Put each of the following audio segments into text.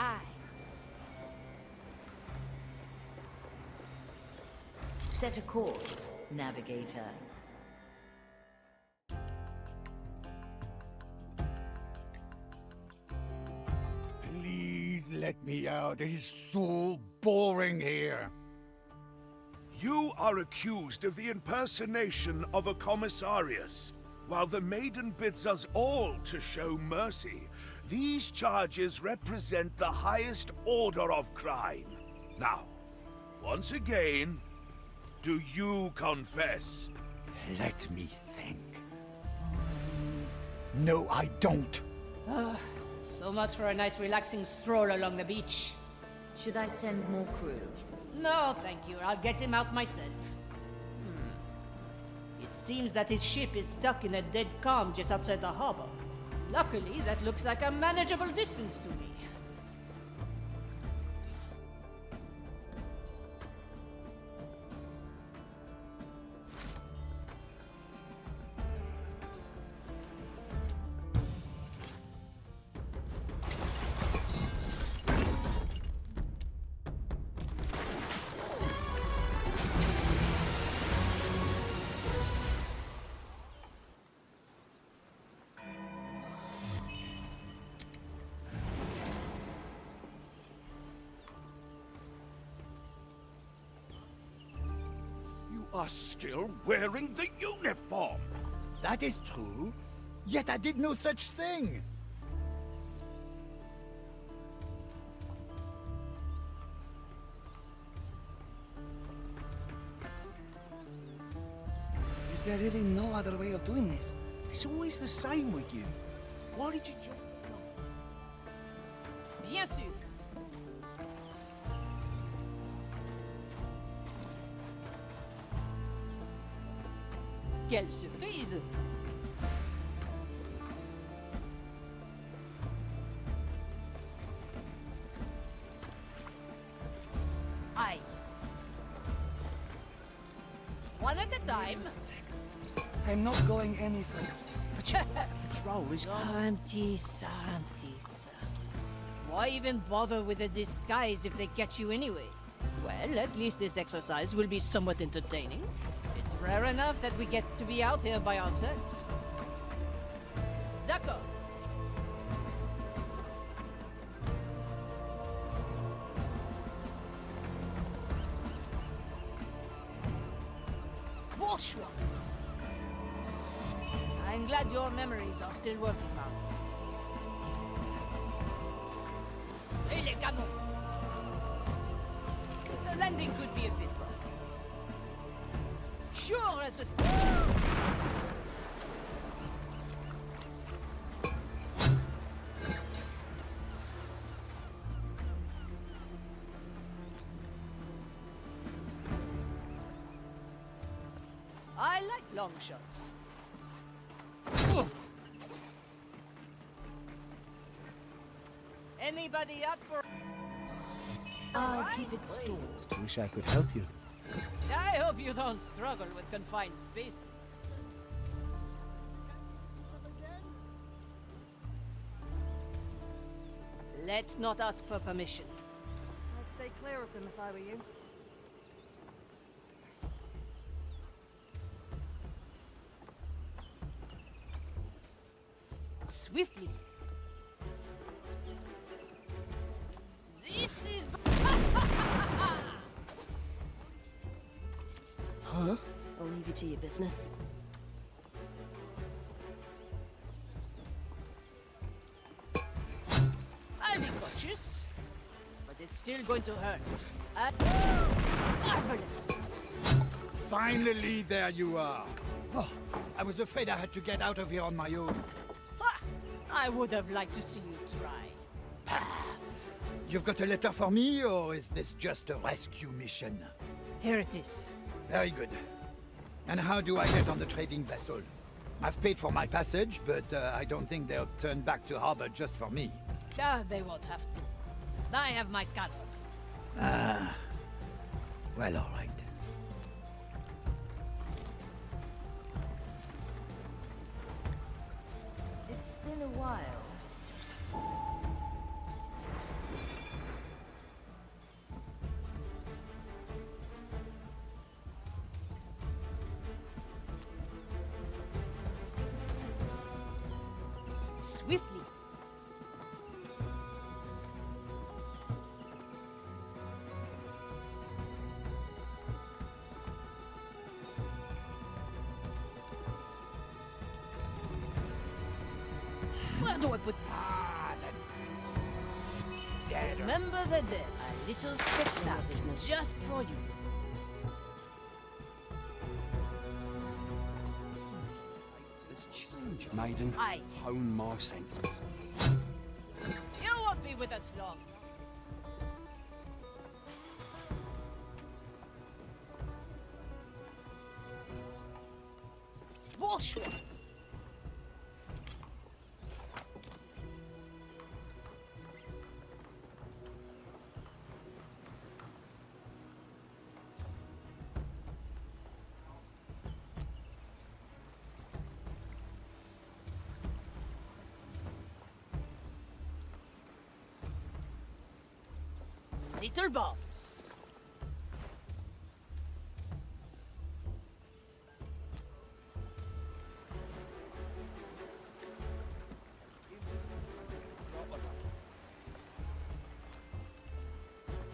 Aye. Set a course, navigator. Please let me out. It is so boring here. You are accused of the impersonation of a commissarius. While the maiden bids us all to show mercy, these charges represent the highest order of crime. Now, once again, do you confess? Let me think. No, I don't. So much for a nice relaxing stroll along the beach. Should I send more crew? No, thank you. I'll get him out myself. It seems that his ship is stuck in a dead calm just outside the harbor. Luckily, that looks like a manageable distance to me. You are still wearing the uniform! That is true. Yet I did no such thing. Is there really no other way of doing this? It's always the same with you. Why did you jump? Bien sûr. Quelle surprise! Aye. One at a time. I'm not going any further. But your patrol is... Why even bother with a disguise if they catch you anyway? Well, at least this exercise will be somewhat entertaining. It's rare enough that we get to be out here by ourselves. D'accord. Bourgeois. I'm glad your memories are still working, Mom. Hey, les canons! The landing could be a bit rough. Sure, as a... I like long shots. Anybody up for... I'll keep it stored. Wish I could help you. I hope you don't struggle with confined spaces. Let's not ask for permission. I'd stay clear of them if I were you. Swiftly. This is... Huh? I'll leave you to your business. I'll be cautious, but it's still going to hurt. Marvelous! Finally, there you are. Oh, I was afraid I had to get out of here on my own. Ha! I would have liked to see you try. You've got a letter for me, or is this just a rescue mission? Here it is. Very good. And how do I get on the trading vessel? I've paid for my passage, but I don't think they'll turn back to harbor just for me. Ah, they won't have to. I have my card. Ah. Well, all right. It's been a while. Swiftly. Where do I put this? Remember the dead. A little spectacle just for you. Let's change. Maiden, Aye. hone my sense. You won't be with us long. Bonjour. Little bombs.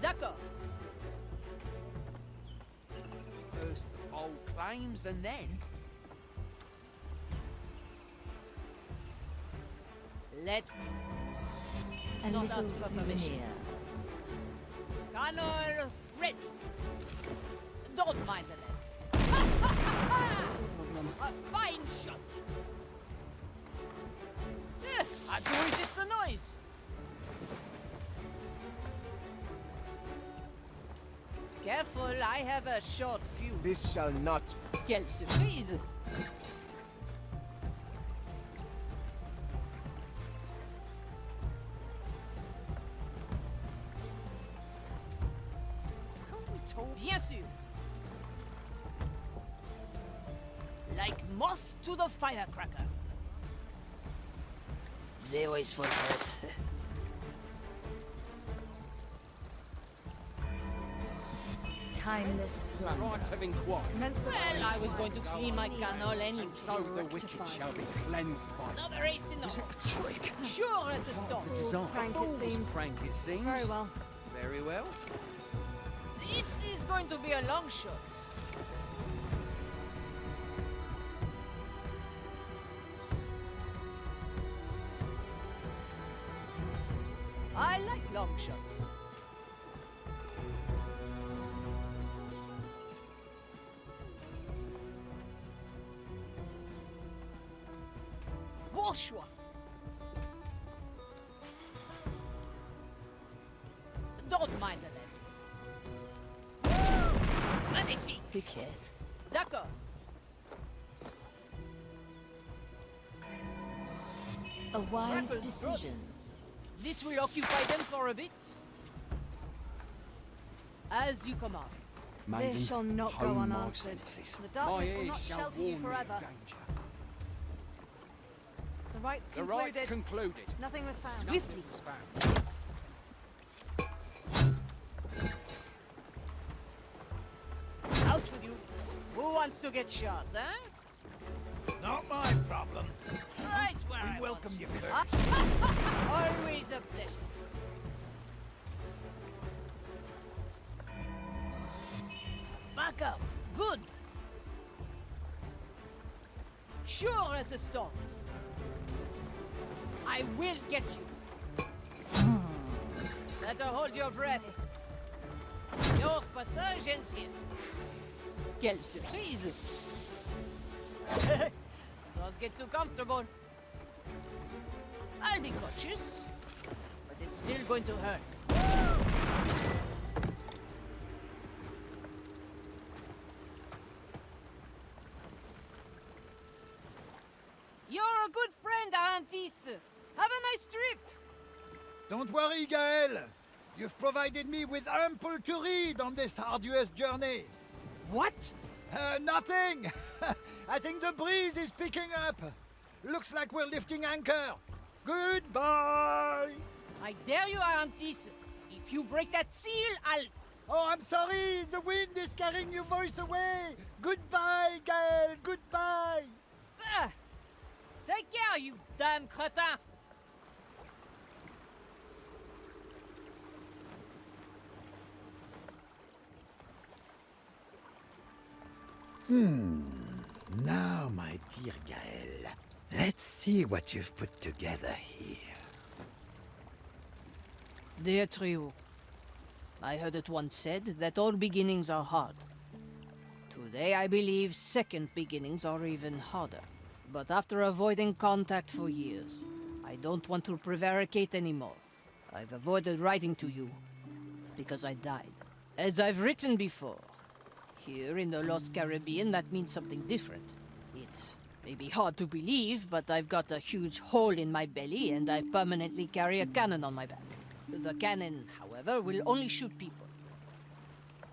D'accord. First the bold claims, and then... Let's A not little ask for permission. souvenir. Cannol ready. Don't mind the lead. A fine shot. I do resist the noise. Careful, I have a short fuse. This shall not. Quelle surprise! Bien sûr. Like moths to the firecracker. They always fall for it. Timeless plunder. Rights have inquired, Commence the Well, I was going to clean my cannol anyway. so the wicked shall be cleansed by... Another ace in the Is it hole. a trick? Sure, it's a stop. Design. prank, it Fool's seems. prank, it seems. Very well. Very well. This is going to be a long shot. I like long shots. Bon choix. Don't mind the lead. Magnifique. Who cares? D'accord. A wise decision. This will occupy them for a bit. As you command. Maiden, This shall not go hone my unanswered. senses. The darkness My will ears not shall shelter you warn me of forever. danger. The rites The concluded. rights concluded. Nothing was found. Swiftly. Was found. Out with you. Who wants to get shot, eh? Not my problem. Right where I Welcome want you, you. Kurt. Always a pleasure. Back up. Good. Sure as the storms. I will get you. Better hold your breath. Your passage ancien. Quelle surprise! Don't get too comfortable. I'll be cautious, but it's still going to hurt. You're a good friend, Arantis. Have a nice trip. Don't worry, Gaëlle. You've provided me with ample to read on this arduous journey. What? Nothing. I think the breeze is picking up. Looks like we're lifting anchor. Goodbye. I dare you, Arantis. If you break that seal, I'll... Oh, I'm sorry. The wind is carrying your voice away. Goodbye, Gaëlle. Goodbye. Ah! Take care, you damn cretin! Now, my dear Gaëlle, let's see what you've put together here. Dear trio, I heard it once said that all beginnings are hard. Today I believe second beginnings are even harder. But after avoiding contact for years, I don't want to prevaricate anymore. I've avoided writing to you because I died. As I've written before, here in the Lost Caribbean that means something different. It may be hard to believe, but I've got a huge hole in my belly and I permanently carry a cannon on my back. The cannon, however, will only shoot people.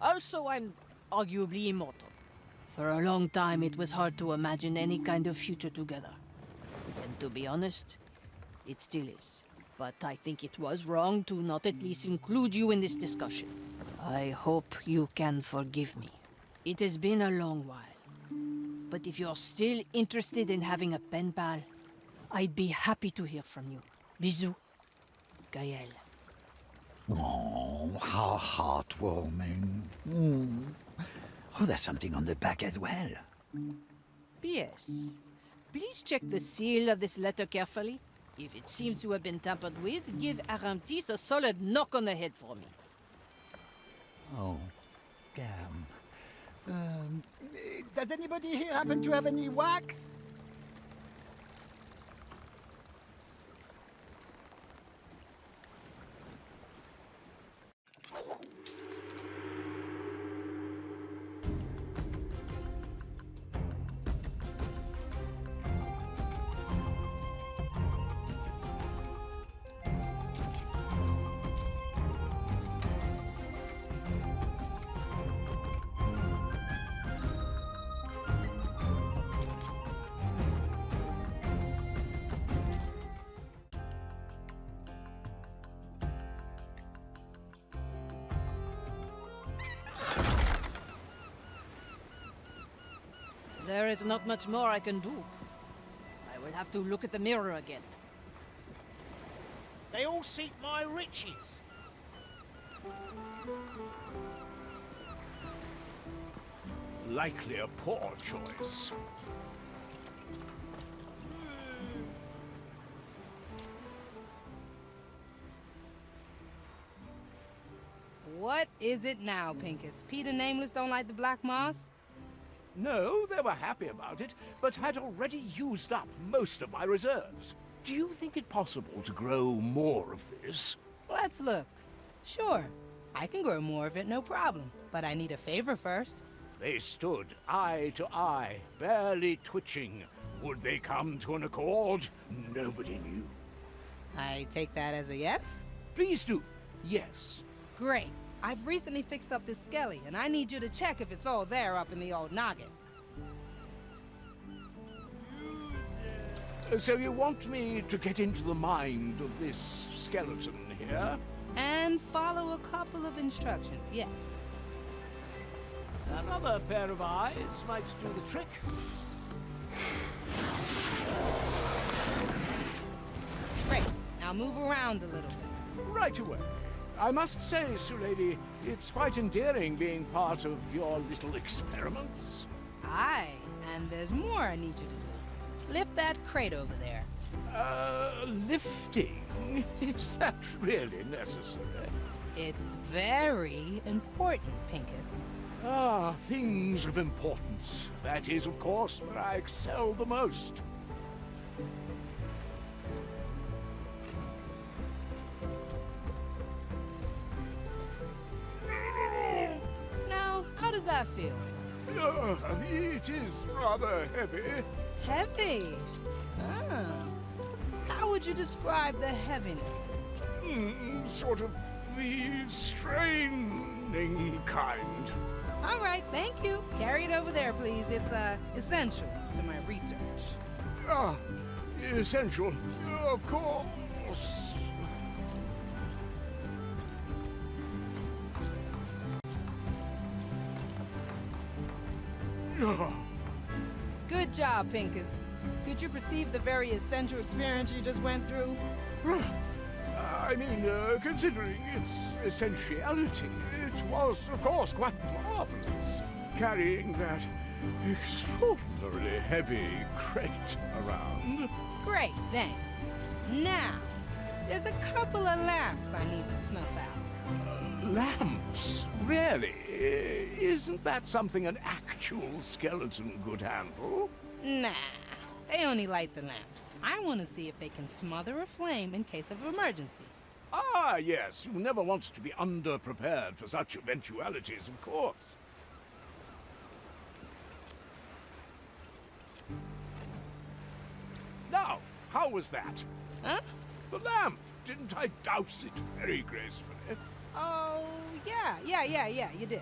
Also, I'm arguably immortal. For a long time, it was hard to imagine any kind of future together. And to be honest, it still is. But I think it was wrong to not at least include you in this discussion. I hope you can forgive me. It has been a long while. But if you're still interested in having a pen pal, I'd be happy to hear from you. Bisous, Gaëlle. Oh, how heartwarming. Oh, there's something on the back as well. P.S. Please check the seal of this letter carefully. If it seems to have been tampered with, give Aramtis a solid knock on the head for me. Oh, damn. Does anybody here happen to have any wax? There is not much more I can do. I will have to look at the mirror again. They all seek my riches. Likely a poor choice. What is it now, Pincus? Peter Nameless don't like the black moss? No, they were happy about it, but had already used up most of my reserves. Do you think it possible to grow more of this? Let's look. Sure, I can grow more of it, no problem. But I need a favor first. They stood eye to eye, barely twitching. Would they come to an accord? Nobody knew. I take that as a yes? Please do. Yes. Great. I've recently fixed up this skelly, and I need you to check if it's all there up in the old noggin. So you want me to get into the mind of this skeleton here? And follow a couple of instructions, yes. Another pair of eyes might do the trick. Great. Now move around a little bit. Right away. I must say, Sir Lady, it's quite endearing being part of your little experiments. Aye, and there's more I need you to do. Lift that crate over there. Lifting? Is that really necessary? It's very important, Pincus. Ah, things of importance. That is, of course, where I excel the most. Now, how does that feel? It is rather heavy. Heavy? Ah. How would you describe the heaviness? Sort of the straining kind. All right, thank you. Carry it over there, please. It's, essential to my research. Ah, essential, of course. Good job, Pincus. Could you perceive the very essential experience you just went through? I mean, considering its essentiality, it was, of course, quite marvelous. Carrying that extraordinarily heavy crate around. Great, thanks. Now, there's a couple of lamps I need to snuff out. Lamps? Really? Isn't that something an actual skeleton could handle? Nah, they only light the lamps. I want to see if they can smother a flame in case of emergency. Ah, yes. You never want to be underprepared for such eventualities, of course. Now, how was that? Huh? The lamp. Didn't I douse it very gracefully? Oh, yeah, you did.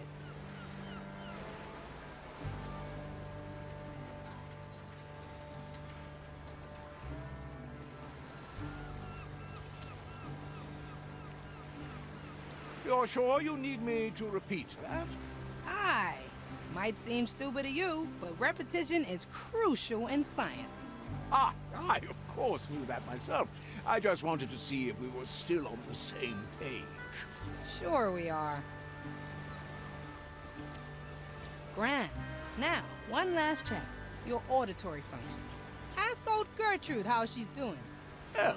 You're sure you need me to repeat that? Aye. Might seem stupid to you, but repetition is crucial in science. Ah, I of course knew that myself. I just wanted to see if we were still on the same page. Sure we are. Grand. Now, one last check. Your auditory functions. Ask old Gertrude how she's doing. Oh,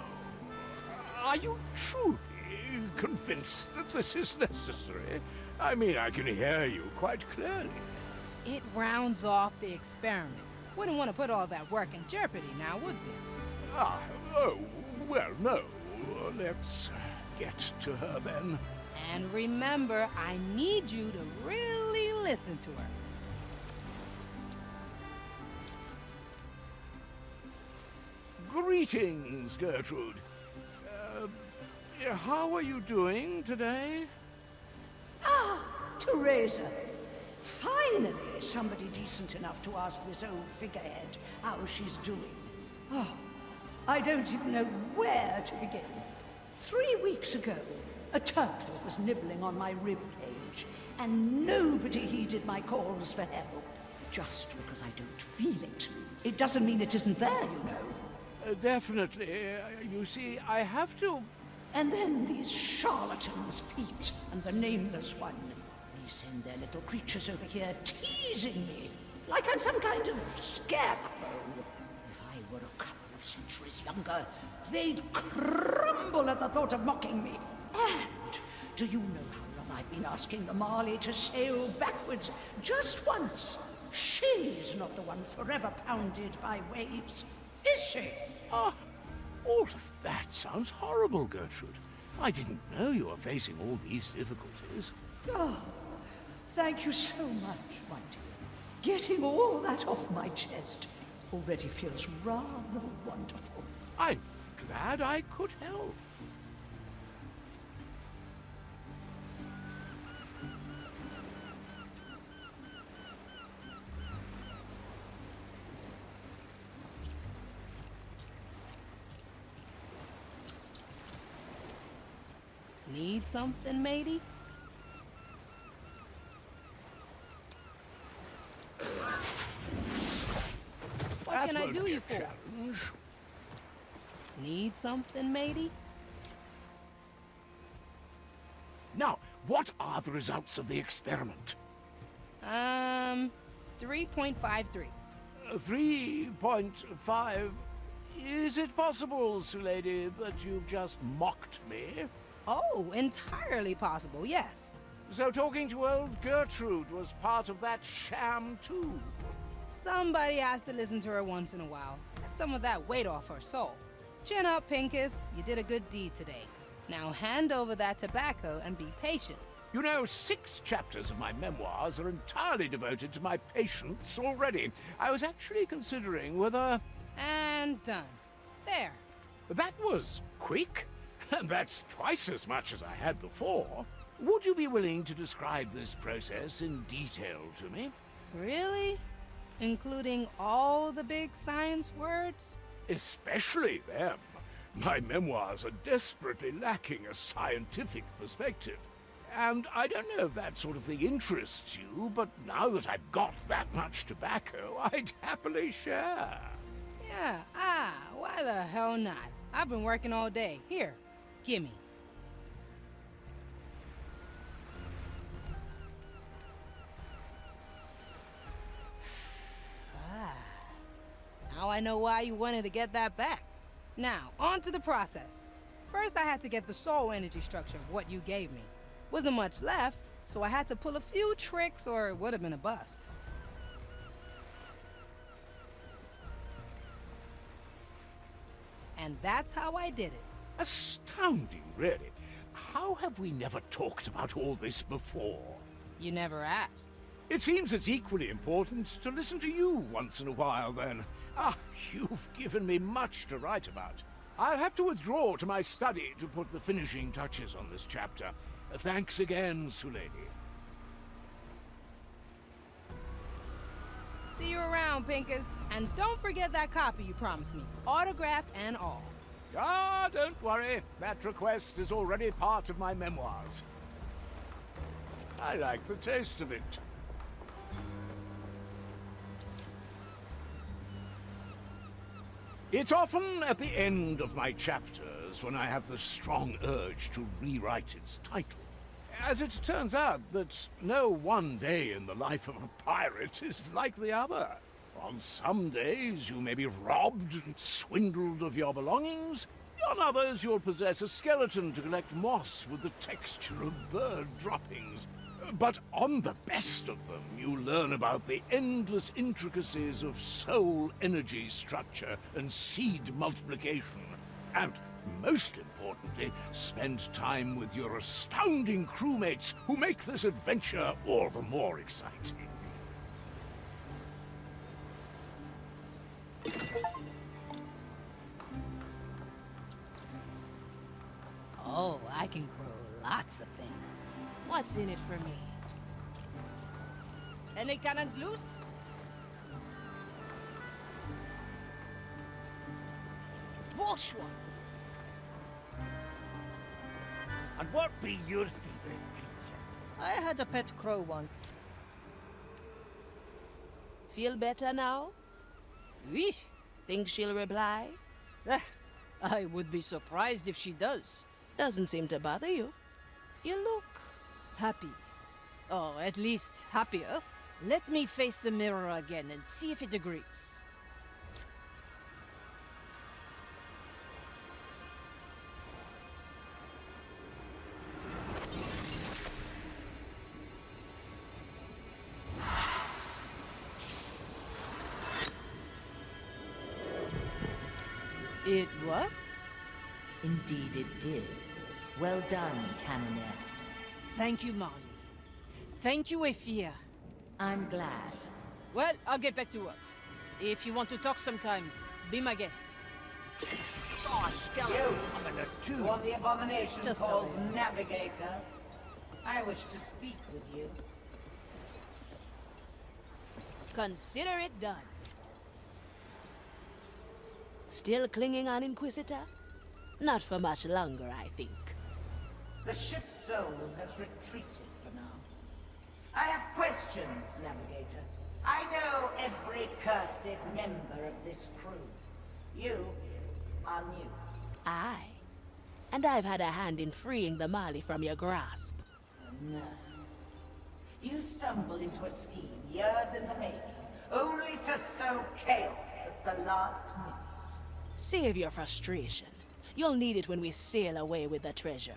are you truly convinced that this is necessary? I mean, I can hear you quite clearly. It rounds off the experiment. Wouldn't want to put all that work in jeopardy now, would we? Ah, oh, well, no. Let's get to her then. And remember, I need you to really listen to her. Greetings, Gertrude. How are you doing today? Ah, Teresa. Finally, somebody decent enough to ask this old figurehead how she's doing. Oh, I don't even know where to begin. 3 weeks ago, a turtle was nibbling on my rib cage, and nobody heeded my calls for help. Just because I don't feel it, it doesn't mean it isn't there, you know. Definitely. You see, I have to... And then these charlatans, Pete and the Nameless One, they send their little creatures over here teasing me, like I'm some kind of scarecrow. If I were a couple of centuries younger, they'd crumble at the thought of mocking me. And do you know how long I've been asking the Marley to sail backwards just once? She's not the one forever pounded by waves, is she? Ah, all of that sounds horrible, Gertrude. I didn't know you were facing all these difficulties. Oh, thank you so much, my dear. Getting all that off my chest already feels rather wonderful. I'm glad I could help. Need something, matey? What can I do you for? Challenge. Need something, matey? Now, what are the results of the experiment? 3.53. 3.5. Is it possible, Sue Lady, that you've just mocked me? Oh, entirely possible, yes. So talking to old Gertrude was part of that sham, too? Somebody has to listen to her once in a while. Get some of that weight off her soul. Chin up, Pincus. You did a good deed today. Now hand over that tobacco and be patient. You know, 6 chapters of my memoirs are entirely devoted to my patients already. I was actually considering whether... And done. There. That was quick. And that's twice as much as I had before. Would you be willing to describe this process in detail to me? Really? Including all the big science words? Especially them. My memoirs are desperately lacking a scientific perspective. And I don't know if that sort of thing interests you, but now that I've got that much tobacco, I'd happily share. Yeah, why the hell not? I've been working all day. Here, gimme. Now I know why you wanted to get that back. Now, on to the process. First, I had to get the soul energy structure of what you gave me. Wasn't much left, so I had to pull a few tricks or it would have been a bust. And that's how I did it. Astounding, really. How have we never talked about all this before? You never asked. It seems it's equally important to listen to you once in a while, then. Ah, you've given me much to write about. I'll have to withdraw to my study to put the finishing touches on this chapter. Thanks again, Sulady. See you around, Pincus. And don't forget that copy you promised me, autographed and all. Ah, don't worry. That request is already part of my memoirs. I like the taste of it. It's often at the end of my chapters when I have the strong urge to rewrite its title. As it turns out that no one day in the life of a pirate is like the other. On some days you may be robbed and swindled of your belongings. On others you'll possess a skeleton to collect moss with the texture of bird droppings. But on the best of them, you learn about the endless intricacies of soul energy structure and seed multiplication. And, most importantly, spend time with your astounding crewmates who make this adventure all the more exciting. Oh, I can grow lots of things. What's in it for me? Any cannons loose? Wash one. And what be your favorite creature? I had a pet crow once. Feel better now? Wish. Think she'll reply? I would be surprised if she does. Doesn't seem to bother you. You look... Happy. Oh, at least happier. Let me face the mirror again and see if it agrees. It worked? Indeed it did. Well done, Canoness. Thank you, Marley. Thank you, Ephia. I'm glad. Well, I'll get back to work. If you want to talk sometime, be my guest. Saw a skeleton coming to two. On the abomination Just calls a- Navigator. I wish to speak with you. Consider it done. Still clinging on, Inquisitor? Not for much longer, I think. The ship's soul has retreated for now. I have questions, Navigator. I know every cursed member of this crew. You are new. Aye. And I've had a hand in freeing the Mali from your grasp. No. You stumbled into a scheme years in the making, only to sow chaos at the last minute. Save your frustration. You'll need it when we sail away with the treasure.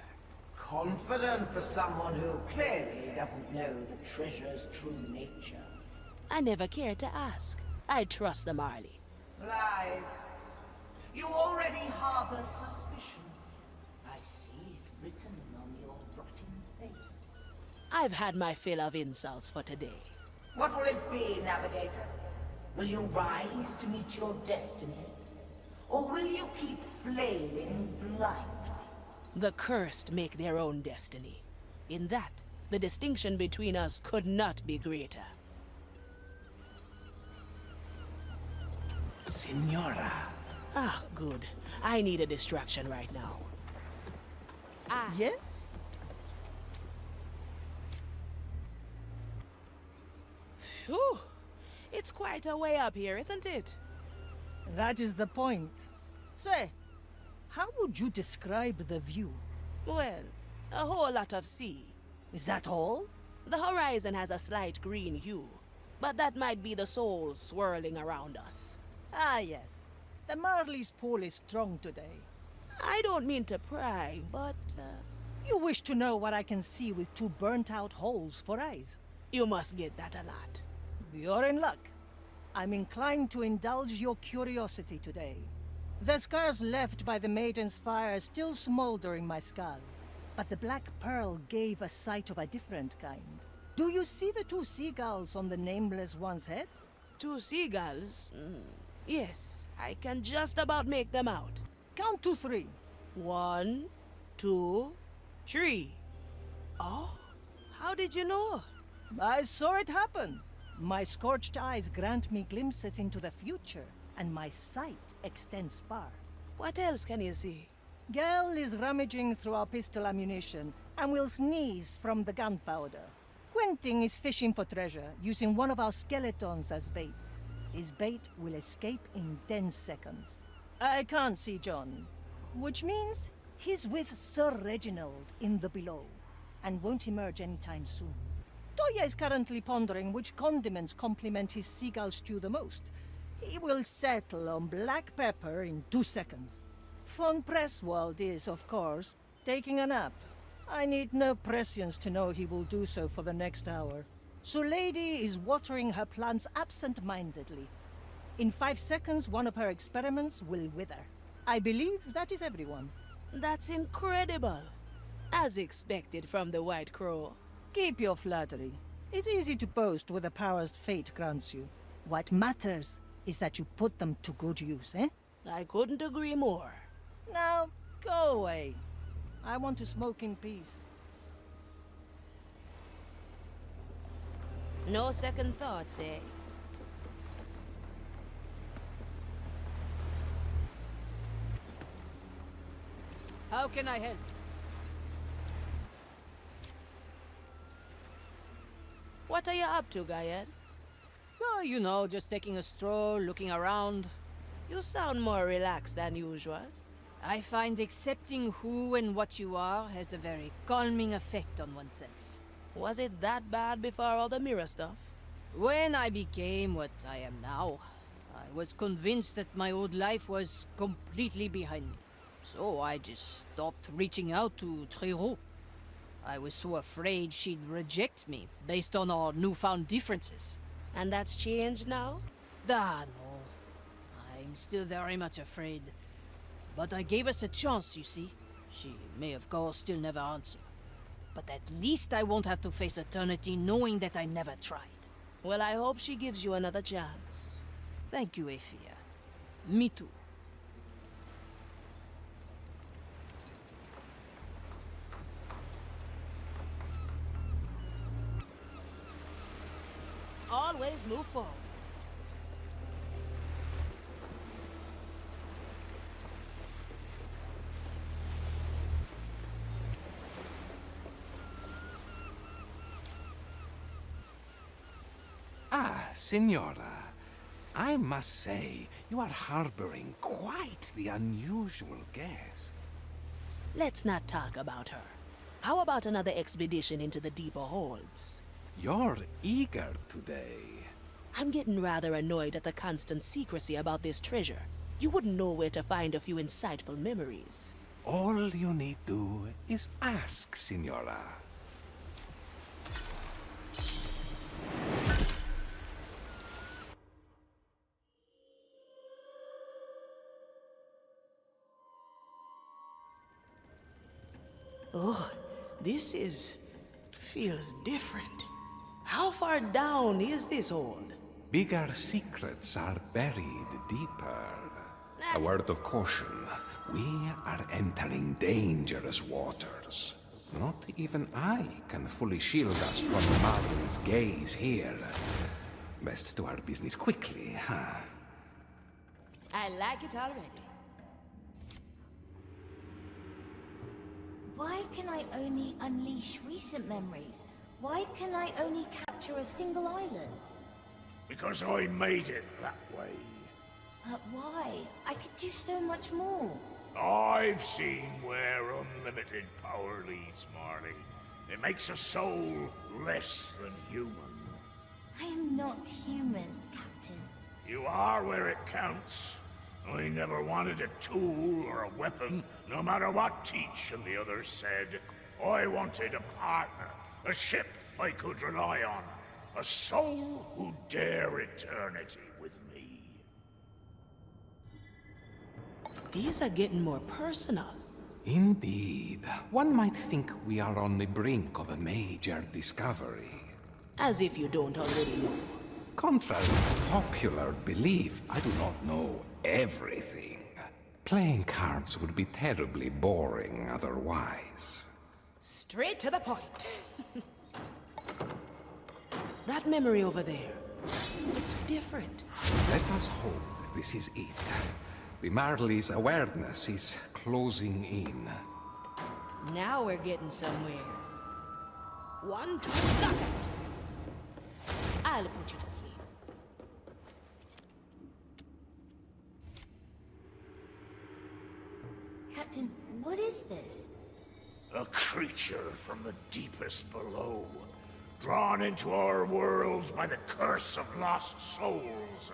Confident for someone who clearly doesn't know the treasure's true nature. I never cared to ask. I trust the Marley. Lies. You already harbor suspicion. I see it written on your rotting face. I've had my fill of insults for today. What will it be, Navigator? Will you rise to meet your destiny? Or will you keep flailing blindly? The cursed make their own destiny. In that, the distinction between us could not be greater. Senora. Ah, good. I need a distraction right now. Yes? Phew! It's quite a way up here, isn't it? That is the point. Say, how would you describe the view? Well, a whole lot of sea. Is that all? The horizon has a slight green hue, but that might be the souls swirling around us. Ah, yes. The Marley's pool is strong today. I don't mean to pry, but You wish to know what I can see with two burnt-out holes for eyes? you must get that a lot. You're in luck. I'm inclined to indulge your curiosity today. The scars left by the Maiden's fire still smolder in my skull, but the Black Pearl gave a sight of a different kind. Do you see the two seagulls on the Nameless One's head? Two seagulls? Yes, I can just about make them out. Count to 3. 1, 2, 3. Oh, how did you know? I saw it happen. My scorched eyes grant me glimpses into the future, and my sight extends far. What else can you see? Gaëlle is rummaging through our pistol ammunition and will sneeze from the gunpowder. Quentin is fishing for treasure, using one of our skeletons as bait. His bait will escape in 10 seconds. I can't see John, which means he's with Sir Reginald in the below, and won't emerge anytime soon. Toya is currently pondering which condiments complement his seagull stew the most. He will settle on black pepper in 2 seconds. Von Presswald is, of course, taking a nap. I need no prescience to know he will do so for the next hour. So Lady is watering her plants absent-mindedly. In 5 seconds, one of her experiments will wither. I believe that is everyone. That's incredible. As expected from the White Crow. Keep your flattery. It's easy to boast with the powers fate grants you. What matters is that you put them to good use, eh? I couldn't agree more. Now, go away. I want to smoke in peace. No second thoughts, eh? How can I help? What are you up to, Gaëlle? Oh, you know, just taking a stroll, looking around. You sound more relaxed than usual. I find accepting who and what you are has a very calming effect on oneself. Was it that bad before all the mirror stuff? When I became what I am now, I was convinced that my old life was completely behind me. So I just stopped reaching out to Ch.3. I was so afraid she'd reject me based on our newfound differences. And that's changed now? Ah, no. I'm still very much afraid. But I gave us a chance, you see. She may, of course, still never answer. But at least I won't have to face eternity knowing that I never tried. Well, I hope she gives you another chance. Thank you, Ephia. Me too. Always move forward. Ah, Signora. I must say, you are harboring quite the unusual guest. Let's not talk about her. How about another expedition into the deeper holds? You're eager today. I'm getting rather annoyed at the constant secrecy about this treasure. You wouldn't know where to find a few insightful memories. All you need do is ask, Signora. Oh, feels different. How far down is this hold? Bigger secrets are buried deeper. A word of caution. We are entering dangerous waters. Not even I can fully shield us from Marley's gaze here. Best do our business quickly, huh? I like it already. Why can I only unleash recent memories? Why can I only capture a single island? Because I made it that way. But why? I could do so much more. I've seen where unlimited power leads, Marley. It makes a soul less than human. I am not human, Captain. You are where it counts. I never wanted a tool or a weapon, no matter what Teach and the others said. I wanted a partner, a ship I could rely on, a soul who'd dare eternity with me. These are getting more personal. Indeed. One might think we are on the brink of a major discovery. As if you don't already know. Contrary to popular belief, I do not know everything. Playing cards would be terribly boring otherwise. Straight to the point. That memory over there, it's different. Let us hope this is it. The Marley's awareness is closing in. Now we're getting somewhere. 1, 2, knock out. I'll put you to sleep. Captain, what is this? A creature from the deepest below, drawn into our world by the curse of lost souls.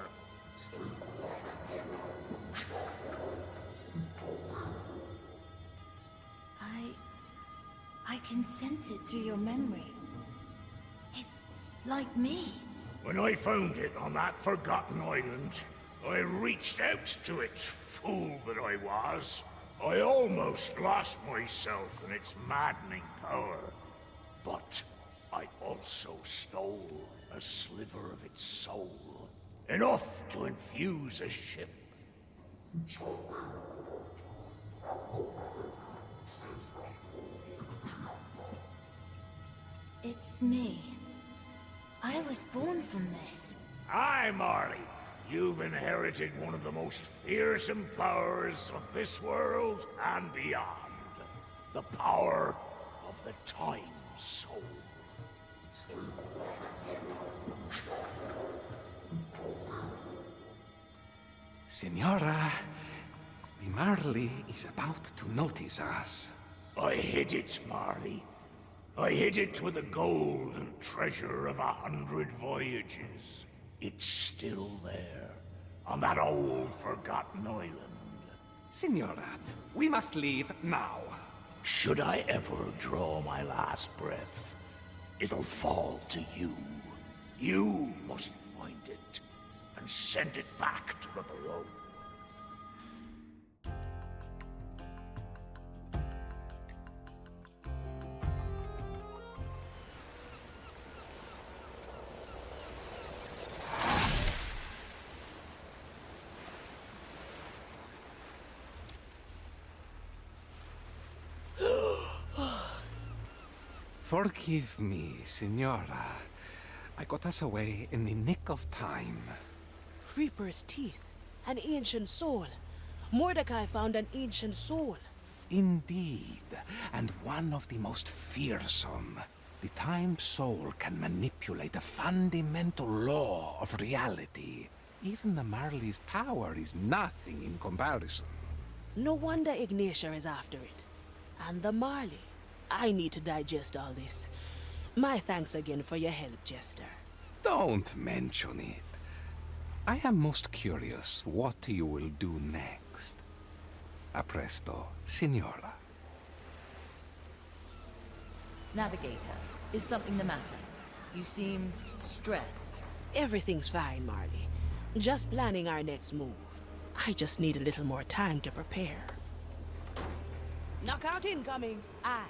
I can sense it through your memory. It's like me. When I found it on that forgotten island, I reached out to it, fool that I was. I almost lost myself in its maddening power. But I also stole a sliver of its soul. Enough to infuse a ship. It's me. I was born from this. Aye, Marley. You've inherited one of the most fearsome powers of this world and beyond. The power of the Time Soul. Senora, the Marley is about to notice us. I hid it, Marley. I hid it with the gold and treasure of 100 voyages. It's still there, on that old forgotten island. Senora, we must leave now. Should I ever draw my last breath, it'll fall to you. You must find it, and send it back to the below. Forgive me, Senora. I got us away in the nick of time. Reaper's teeth. An ancient soul. Mordecai found an ancient soul. Indeed, and one of the most fearsome. The Time Soul can manipulate a fundamental law of reality. Even the Marley's power is nothing in comparison. No wonder Ignatia is after it. And the Marley. I need to digest all this. My thanks again for your help, Jester. Don't mention it. I am most curious what you will do next. A presto, Signora. Navigator, is something the matter? You seem stressed. Everything's fine, Marley. Just planning our next move. I just need a little more time to prepare. Knockout incoming. Aye.